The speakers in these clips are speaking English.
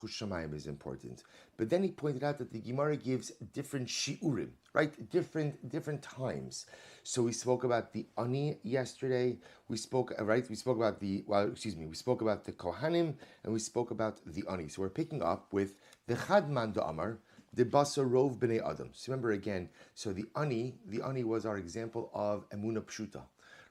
Chushamayim is important. But then he pointed out that the Gemara gives different shiurim, right? Different times. So we spoke about the ani yesterday. We spoke about we spoke about the kohanim and we spoke about the ani. So we're picking up with the chadman da'amar, the basa rov b'nei adam. So remember again. So the ani was our example of emuna pshuta.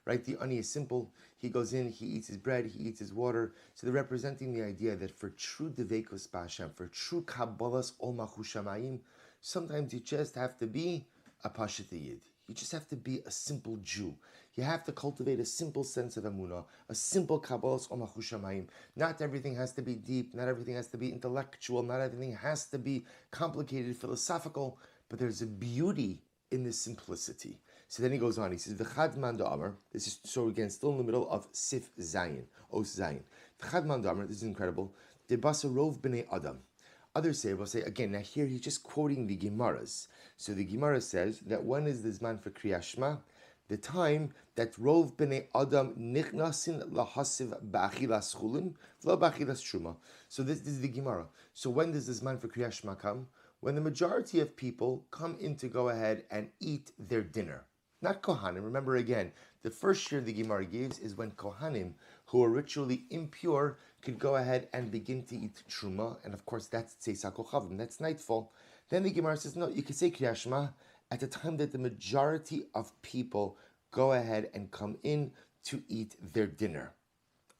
Right, the ani is simple. He goes in, he eats his bread, he eats his water. So they're representing the idea that for true devekos b'Hashem, for true kabbalas ol machushamayim, sometimes you just have to be a pashit yid. You just have to be a simple Jew. You have to cultivate a simple sense of emunah, a simple kabbalas ol machushamayim. Not everything has to be deep. Not everything has to be intellectual. Not everything has to be complicated, philosophical. But there's a beauty in the simplicity. So then he goes on, he says, V'chad man da'amar, this is, so again, still in the middle of Sif Zayin, Os Zayin. V'chad man da'amar, this is incredible, Debasa rov b'nei Adam. Others will say, again, now here he's just quoting the Gemaras. So the Gemara says that when is the Zman for Kriyat Shema? The time that rov b'nei Adam nichnasin lahasiv ba'achilas chulin, v'lo ba'achilas truma. So this is the Gemara. So when does the Zman for Kriyat Shema come? When the majority of people come in to go ahead and eat their dinner. Not Kohanim. Remember again, the first shir the Gemara gives is when Kohanim, who are ritually impure, could go ahead and begin to eat truma, and of course that's Tzeisa Kochavim, that's nightfall. Then the Gemara says, no, you can say Kriyat Shema at the time that the majority of people go ahead and come in to eat their dinner.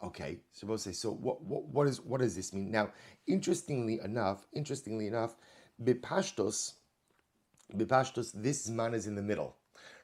Okay, so we'll say, so what does this mean? Now, interestingly enough, Bipashtos, this zman is in the middle.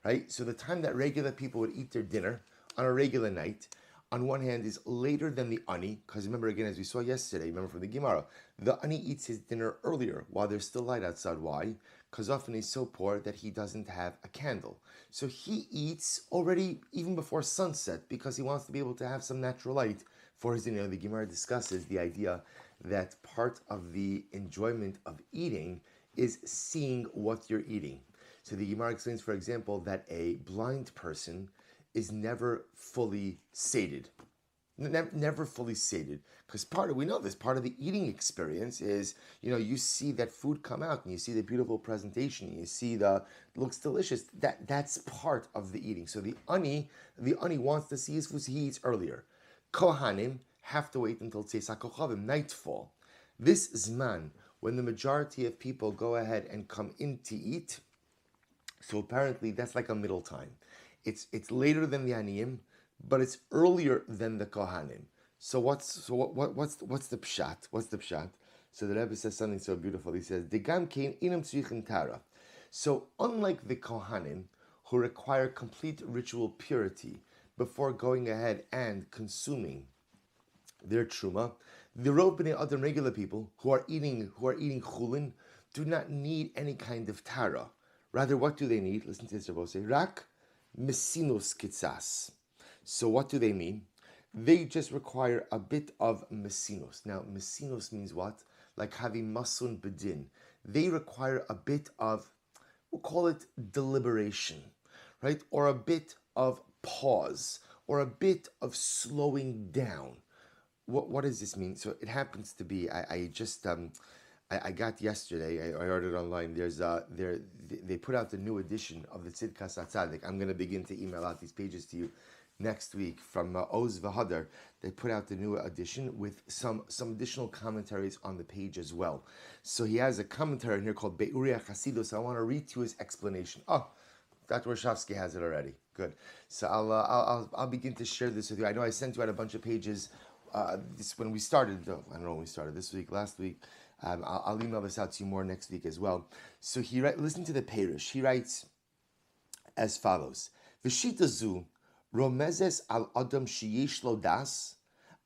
Right? So the time that regular people would eat their dinner on a regular night, on one hand, is later than the ani, because remember again, as we saw yesterday, remember from the Gemara, the ani eats his dinner earlier while there's still light outside. Why? Because often he's so poor that he doesn't have a candle. So he eats already even before sunset because he wants to be able to have some natural light for his dinner. The Gemara discusses the idea that part of the enjoyment of eating is seeing what you're eating. So the Gemara explains, for example, that a blind person is never fully sated. Never fully sated. Because we know this, part of the eating experience is, you see that food come out and you see the beautiful presentation, you see it looks delicious. That's part of the eating. So the ani wants to see his food, so he eats earlier. Kohanim have to wait until Tzeisa Kochavim, nightfall. This zman, when the majority of people go ahead and come in to eat, so apparently that's like a middle time. It's later than the aniyim, but it's earlier than the kohanim. So what's the pshat? What's the pshat? So the Rebbe says something so beautiful. He says, "Degam kein inam tzrichin tara." So unlike the kohanim, who require complete ritual purity before going ahead and consuming their truma, the rov b'nei adam, regular people who are eating chulin, do not need any kind of tara. Rather, what do they need? Listen to this, Rabbi say, Rak mesinus kitzas. So what do they mean? They just require a bit of mesinus. Now, mesinus means what? Like having masun bedin. They require a bit of, we'll call it deliberation, right? Or a bit of pause, or a bit of slowing down. What does this mean? So it happens to be, I got yesterday, I ordered online, they put out the new edition of the Tzidkas Hatzaddik. I'm going to begin to email out these pages to you next week from Oz V'Hadar. They put out the new edition with some additional commentaries on the page as well. So he has a commentary in here called Be'uriah Chasidus. I want to read to you his explanation. Oh, Dr. Warshawski has it already. Good. So I'll begin to share this with you. I know I sent you out a bunch of pages when we started. I don't know when we started, this week, last week. I'll email this out to you more next week as well. So listen to the Perush. He writes as follows: V'shita zu romezes al adam sheyesh lo das,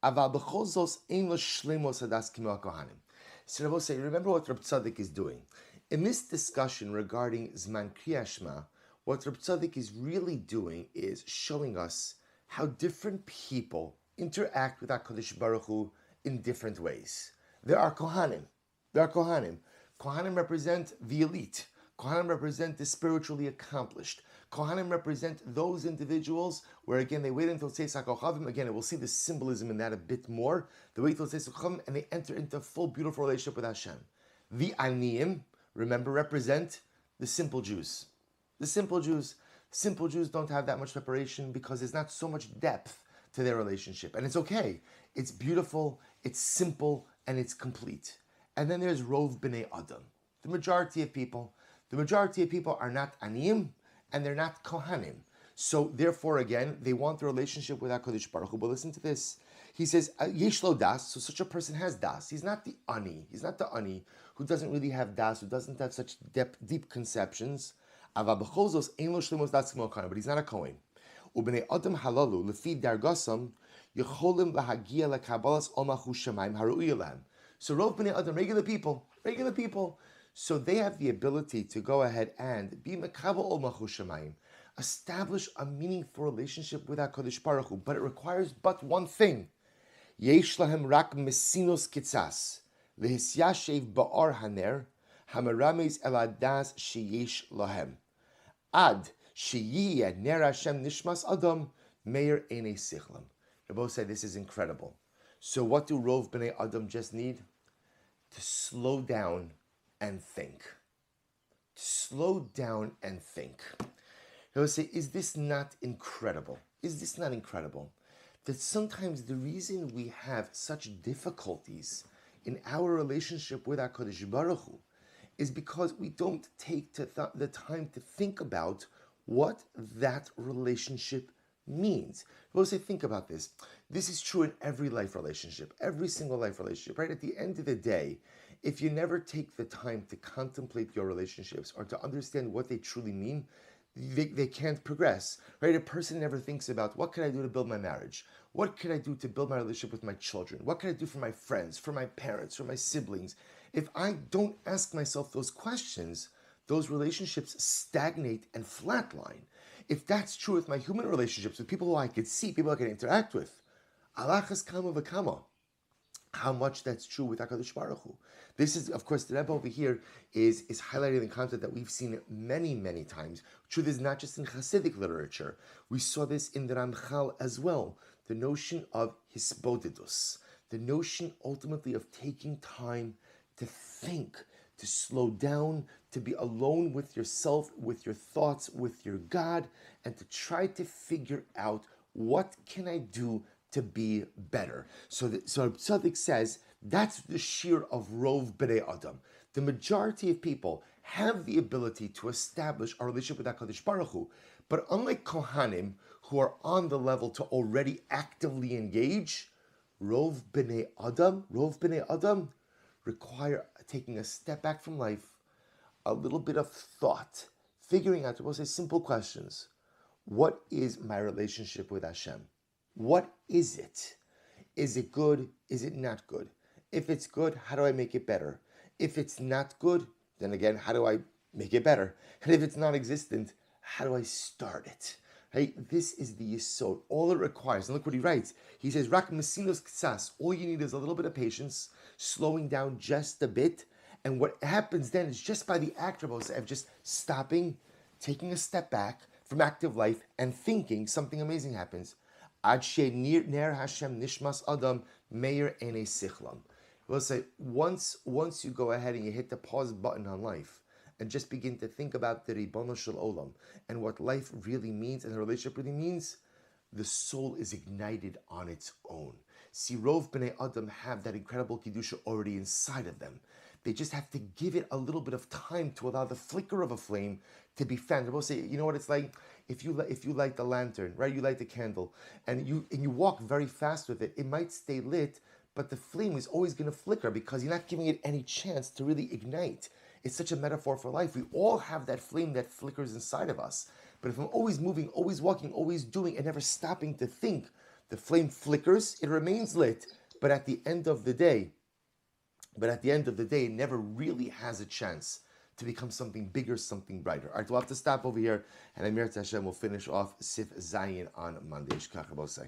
aval b'chol zos ein lo shlemos hadas kimo kohanim. So Rabbi say, remember what Reb Tzaddik is doing in this discussion regarding Zman Kriyat Shema. What Reb Tzaddik is really doing is showing us how different people interact with HaKadosh Baruch Hu in different ways. There are Kohanim. Kohanim represent the elite. Kohanim represent the spiritually accomplished. Kohanim represent those individuals where, again, they wait until Tzeitzak Kochavim. Again, we'll see the symbolism in that a bit more. They wait until Tzeitzak Kochavim and they enter into a full, beautiful relationship with Hashem. The Aniyim, remember, represent the simple Jews. The simple Jews. Simple Jews don't have that much preparation because there's not so much depth to their relationship. And it's okay. It's beautiful, it's simple, and it's complete. And then there's Rov B'nai Adam. The majority of people are not Aniyim, and they're not Kohanim. So therefore, again, they want the relationship with HaKadosh Baruch Hu. But listen to this. He says, Yesh lo das, so such a person has das. He's not the ani. He's not the ani who doesn't really have das, who doesn't have such deep conceptions. But he's not a Kohen. Ubnei Adam halalu lefi dargasam yecholim lahagia lekabalas olmachu shamayim haru'iyah lahem. So Rov B'nai Adam, regular people, so they have the ability to go ahead and be mekabel olmachu shamayim, establish a meaningful relationship with HaKadosh Baruch Hu, but it requires but one thing. Yesh lahem rak mesinos kitzas lehisyashev ba'ar haner hamarames eladas sheyesh lahem ad sheyiyeh ner Hashem nishmas adam meir enei sichlam. Rabbi said this is incredible. So what do Rov B'nai Adam just need? To slow down and think. Slow down and think. Rabbi say, is this not incredible? Is this not incredible? That sometimes the reason we have such difficulties in our relationship with HaKadosh Baruch Hu is because we don't take the time to think about what that relationship means. We'll say, think about this. This is true in every life relationship, every single life relationship, right? At the end of the day, if you never take the time to contemplate your relationships or to understand what they truly mean, they can't progress, right? A person never thinks about, what can I do to build my marriage? What can I do to build my relationship with my children? What can I do for my friends, for my parents, for my siblings? If I don't ask myself those questions, those relationships stagnate and flatline. If that's true with my human relationships, with people who I could see, people I can interact with, alachas kama v'kama, how much that's true with HaKadosh Baruch Hu. This is, of course, the Rebbe over here is highlighting the concept that we've seen many, many times. Truth is not just in Hatzaddik literature. We saw this in the Ramchal as well. The notion of hisbodedus, the notion ultimately of taking time to think, to slow down, to be alone with yourself, with your thoughts, with your God, and to try to figure out, what can I do to be better? So Tzaddik says that's the sheer of Rov B'nai Adam. The majority of people have the ability to establish a relationship with HaKadosh Baruch Hu, but unlike Kohanim, who are on the level to already actively engage, Rov B'nai Adam require taking a step back from life, a little bit of thought, figuring out, we'll say simple questions. What is my relationship with Hashem? What is it? Is it good? Is it not good? If it's good, how do I make it better? If it's not good, then again, how do I make it better? And if it's non-existent, how do I start it? Right? This is the yesod. All it requires, and look what he writes. He says, "Rak mesinos ktsas." All you need is a little bit of patience, slowing down just a bit. And what happens then is just by the act of just stopping, taking a step back from active life and thinking, something amazing happens. Ad she ner Hashem nishmas adam meir enei sichlam. We'll say, once you go ahead and you hit the pause button on life and just begin to think about the Ribono Shel Olam and what life really means and the relationship really means, the soul is ignited on its own. See, Rov B'nai Adam have that incredible Kedusha already inside of them. They just have to give it a little bit of time to allow the flicker of a flame to be fanned. We'll say, you know what it's like? If you light the lantern, right? You light the candle, and you walk very fast with it. It might stay lit, but the flame is always going to flicker because you're not giving it any chance to really ignite. It's such a metaphor for life. We all have that flame that flickers inside of us. But if I'm always moving, always walking, always doing, and never stopping to think, the flame flickers, it remains lit, but at the end of the day, it never really has a chance to become something bigger, something brighter. All right, we'll have to stop over here, and Amir Hashem will finish off Sif Zayin on Monday. Shkach Rabosai.